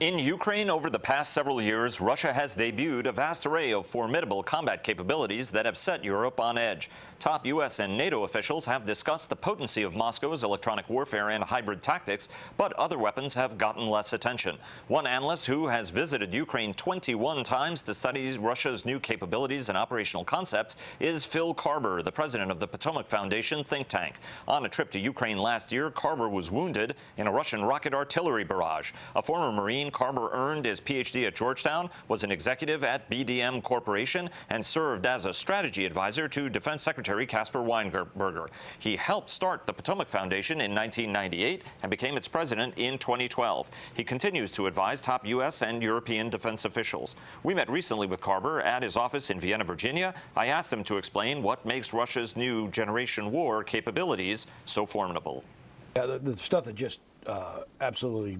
In Ukraine, over the past several years, Russia has debuted a vast array of formidable combat capabilities that have set Europe on edge. Top U.S. and NATO officials have discussed the potency of Moscow's electronic warfare and hybrid tactics, but other weapons have gotten less attention. One analyst who has visited Ukraine 21 times to study Russia's new capabilities and operational concepts is Phil Karber, the president of the Potomac Foundation think tank. On a trip to Ukraine last year, Karber was wounded in a Russian rocket artillery barrage. A former Marine, Karber earned his Ph.D. at Georgetown, was an executive at BDM Corporation, and served as a strategy advisor to Defense Secretary Caspar Weinberger. He helped start the Potomac Foundation in 1998 and became its president in 2012. He continues to advise top U.S. and European defense officials. We met recently with Karber at his office in Vienna, Virginia. I asked him to explain what makes Russia's new generation war capabilities so formidable. Yeah, the stuff that just absolutely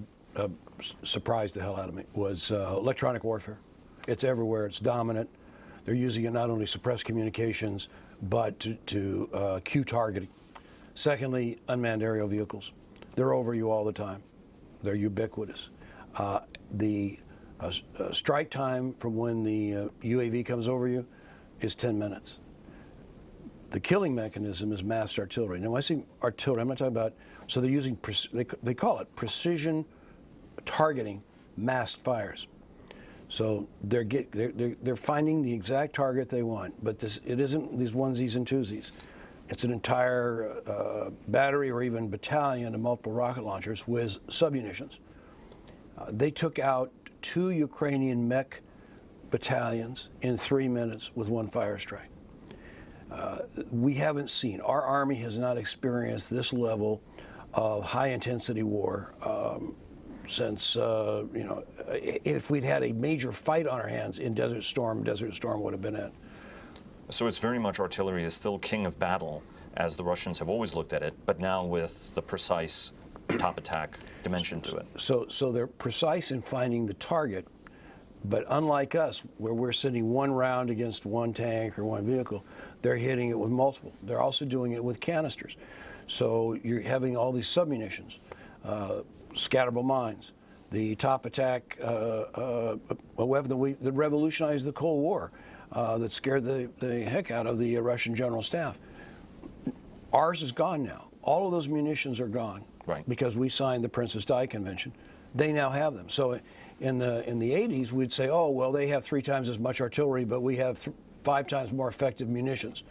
surprised the hell out of me was electronic warfare. It's everywhere. It's dominant. They're using it not only to suppress communications, but to cue targeting. Secondly, unmanned aerial vehicles. They're over you all the time. They're ubiquitous. The strike time from when the UAV comes over you is 10 minutes. The killing mechanism is massed artillery. Now, when I say artillery, I'm not talking about, so they're using, they call it precision targeting masked fires. So they're finding the exact target they want, but it isn't these onesies and twosies. It's an entire battery or even battalion of multiple rocket launchers with submunitions. They took out 2 Ukrainian mech battalions in 3 minutes with one fire strike. We haven't seen, our Army has not experienced this level of high-intensity war since, if we'd had a major fight on our hands in Desert Storm would have been it. So it's very much artillery is still king of battle, as the Russians have always looked at it, but now with the precise top attack dimension to it. So they're precise in finding the target, but unlike us, where we're sending one round against one tank or one vehicle, they're hitting it with multiple. They're also doing it with canisters. So you're having all these submunitions, scatterable mines, the top attack, a weapon that revolutionized the Cold War, that scared the heck out of the Russian general staff. Ours is gone now. All of those munitions are gone, right, because we signed the Princess Di Convention. They now have them. So in the 80s, we'd say, oh, well, they have 3 times as much artillery, but we have 5 times more effective munitions.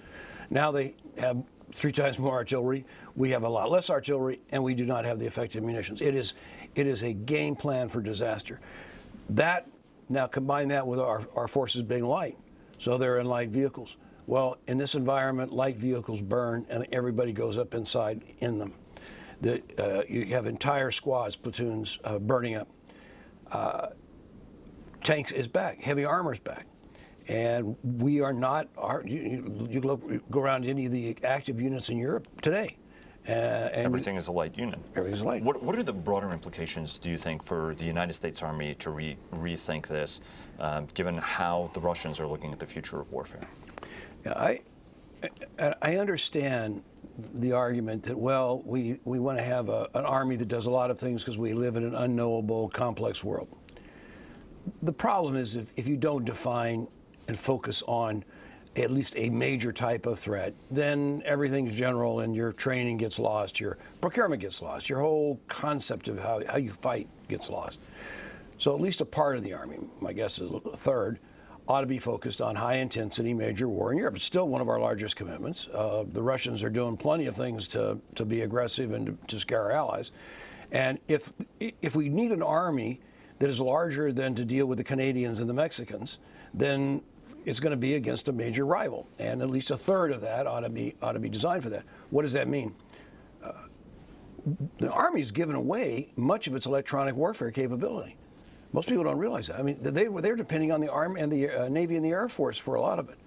Now they have 3 times more artillery, we have a lot less artillery, and we do not have the effective munitions. It is a game plan for disaster. That, now combine that with our forces being light, so they're in light vehicles. Well, in this environment, light vehicles burn, and everybody goes up inside in them. You have entire squads, platoons burning up. Tanks is back, heavy armor is back. And we are not, you go around any of the active units in Europe today. And everything is a light unit. Everything's light. What are the broader implications, do you think, for the United States Army to rethink this, given how the Russians are looking at the future of warfare? Yeah, I understand the argument that, well, we want to have an army that does a lot of things because we live in an unknowable, complex world. The problem is if you don't define and focus on at least a major type of threat, then everything's general and your training gets lost, your procurement gets lost, your whole concept of how you fight gets lost. So at least a part of the Army, my guess is a third, ought to be focused on high-intensity major war in Europe. It's still one of our largest commitments. The Russians are doing plenty of things to be aggressive and to scare our allies. And if we need an army that is larger than to deal with the Canadians and the Mexicans, then it's going to be against a major rival, and at least a third of that ought to be designed for that. What does that mean? The Army's given away much of its electronic warfare capability. Most people don't realize that. I mean, they're depending on the Army and the Navy and the Air Force for a lot of it.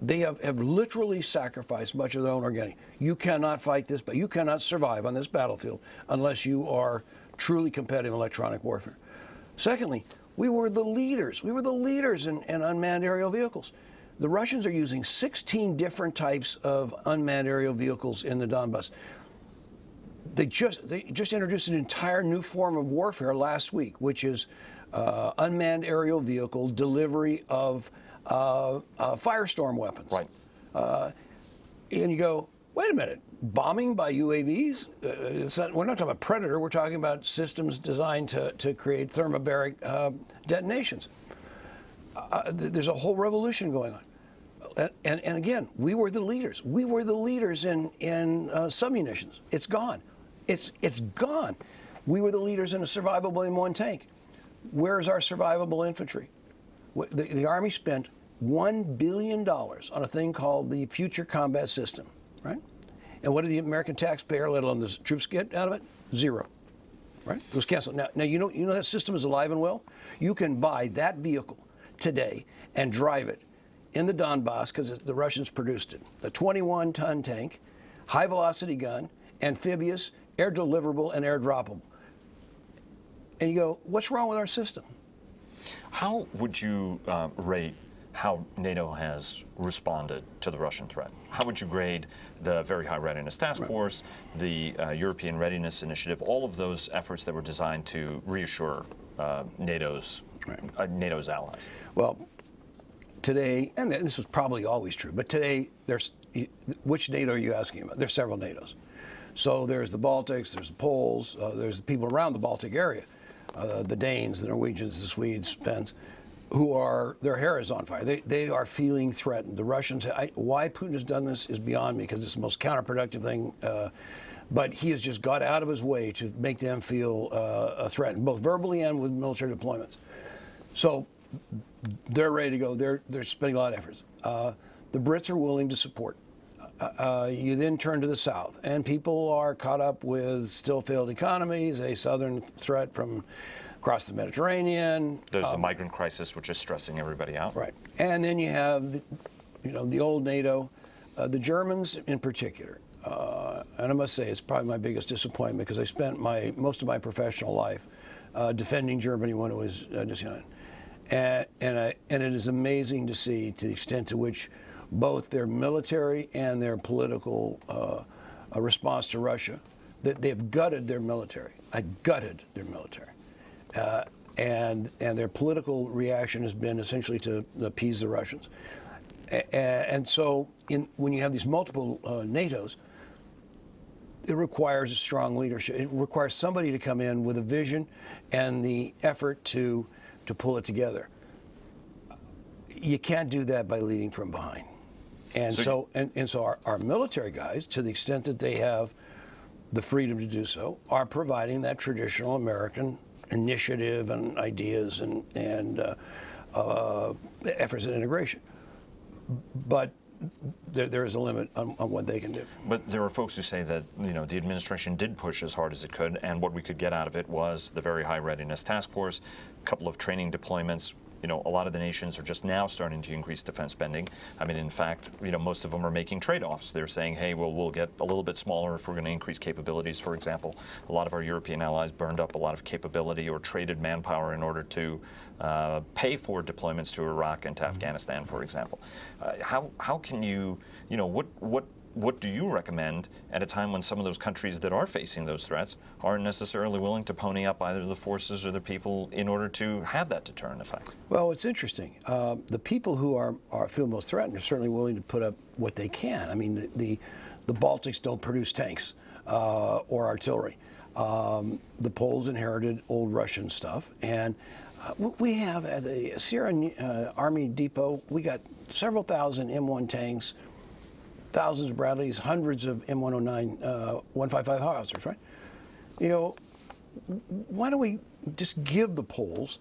They have literally sacrificed much of their own organic. You cannot fight this, but you cannot survive on this battlefield unless you are truly competitive in electronic warfare. Secondly, we were the leaders. We were the leaders in unmanned aerial vehicles. The Russians are using 16 different types of unmanned aerial vehicles in the Donbass. They just introduced an entire new form of warfare last week, which is unmanned aerial vehicle delivery of firestorm weapons. Right. And you go, wait a minute, bombing by UAVs? We're not talking about Predator. We're talking about systems designed to create thermobaric detonations. There's a whole revolution going on. And again, we were the leaders. We were the leaders in submunitions. It's gone. It's gone. We were the leaders in a survivable M1 tank. Where's our survivable infantry? The Army spent $1 billion on a thing called the Future Combat System, right? And what did the American taxpayer, let alone the troops, get out of it? Zero, right? It was canceled. Now you know that system is alive and well? You can buy that vehicle today and drive it in the Donbass, because the Russians produced it. A 21-ton tank, high-velocity gun, amphibious, air deliverable, and air droppable. And you go, what's wrong with our system? How would you rate how NATO has responded to the Russian threat? How would you grade the Very High Readiness Task Force, the European Readiness Initiative, all of those efforts that were designed to reassure NATO's allies? Well, today, and this was probably always true, but today, which NATO are you asking about? There's several NATOs. So there's the Baltics, there's the Poles, there's the people around the Baltic area, the Danes, the Norwegians, the Swedes, Finns, their hair is on fire. They are feeling threatened. The Russians, why Putin has done this is beyond me, because it's the most counterproductive thing. But he has just got out of his way to make them feel threatened, both verbally and with military deployments. So they're ready to go. They're spending a lot of efforts. The Brits are willing to support. You then turn to the south, and people are caught up with still failed economies, a southern threat from across the Mediterranean. There's the migrant crisis, which is stressing everybody out. Right. And then you have, the old NATO, the Germans in particular. And I must say, it's probably my biggest disappointment, because I spent most of my professional life defending Germany when it was disunited. And it is amazing to see, to the extent to which both their military and their political response to Russia, that they've gutted their military. Gutted their military. And their political reaction has been essentially to appease the Russians. And so when you have these multiple NATOs, it requires a strong leadership. It requires somebody to come in with a vision and the effort to pull it together. You can't do that by leading from behind. And so our military guys, to the extent that they have the freedom to do so, are providing that traditional American initiative and ideas and efforts at integration. But there is a limit on what they can do. But there are folks who say that the administration did push as hard as it could, and what we could get out of it was the Very High Readiness Task Force, a couple of training deployments. A lot of the nations are just now starting to increase defense spending. I mean, in fact, most of them are making trade-offs. They're saying, hey, well, we'll get a little bit smaller if we're going to increase capabilities. For example, a lot of our European allies burned up a lot of capability or traded manpower in order to pay for deployments to Iraq and to Afghanistan, for example. How can you, what do you recommend at a time when some of those countries that are facing those threats aren't necessarily willing to pony up either the forces or the people in order to have that deterrent effect? Well, it's interesting. The people who feel most threatened are certainly willing to put up what they can. I mean, the Baltics don't produce tanks or artillery. The Poles inherited old Russian stuff, and we have at a Sierra Army depot, we got several thousand M1 tanks, thousands of Bradleys, hundreds of M109 155 howitzers, right? Why don't we just give the Poles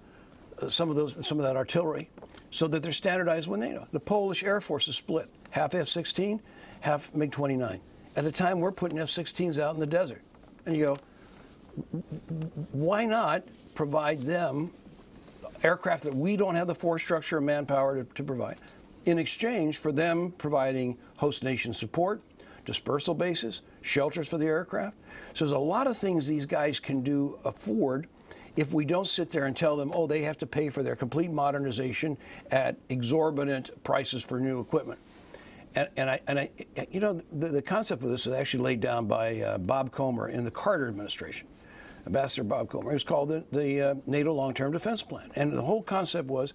some of that artillery so that they're standardized with NATO? The Polish Air Force is split, half F-16, half MiG-29. At the time, we're putting F-16s out in the desert. And you go, why not provide them aircraft that we don't have the force structure and manpower to provide, in exchange for them providing host nation support, dispersal bases, shelters for the aircraft? So there's a lot of things these guys can afford if we don't sit there and tell them, oh, they have to pay for their complete modernization at exorbitant prices for new equipment. you know, the concept of this was actually laid down by Bob Comer in the Carter administration, Ambassador Bob Comer. It was called the NATO Long-Term Defense Plan, and the whole concept was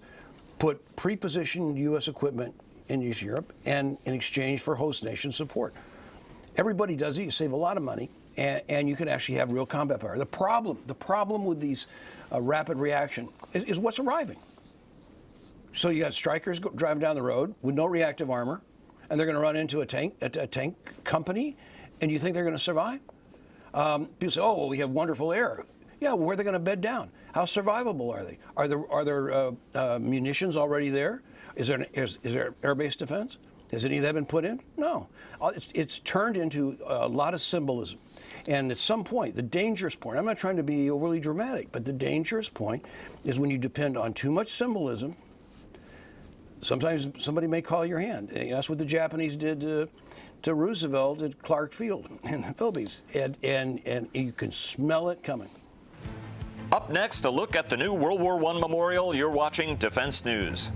put pre-positioned U.S. equipment in East Europe, and in exchange for host nation support. Everybody does it. You save a lot of money, and you can actually have real combat power. The problem with these rapid reaction is what's arriving. So you got strikers driving down the road with no reactive armor, and they're going to run into a tank company, and you think they're going to survive? People say, "Oh, well, we have wonderful air." Yeah, well, where are they going to bed down? How survivable are they? Are there munitions already there? Is there air-based defense? Has any of that been put in? No. It's turned into a lot of symbolism. And at some point, the dangerous point, I'm not trying to be overly dramatic, but the dangerous point is when you depend on too much symbolism. Sometimes somebody may call your hand. And that's what the Japanese did to Roosevelt at Clark Field in the Philippines. And you can smell it coming. Up next, a look at the new World War I memorial. You're watching Defense News.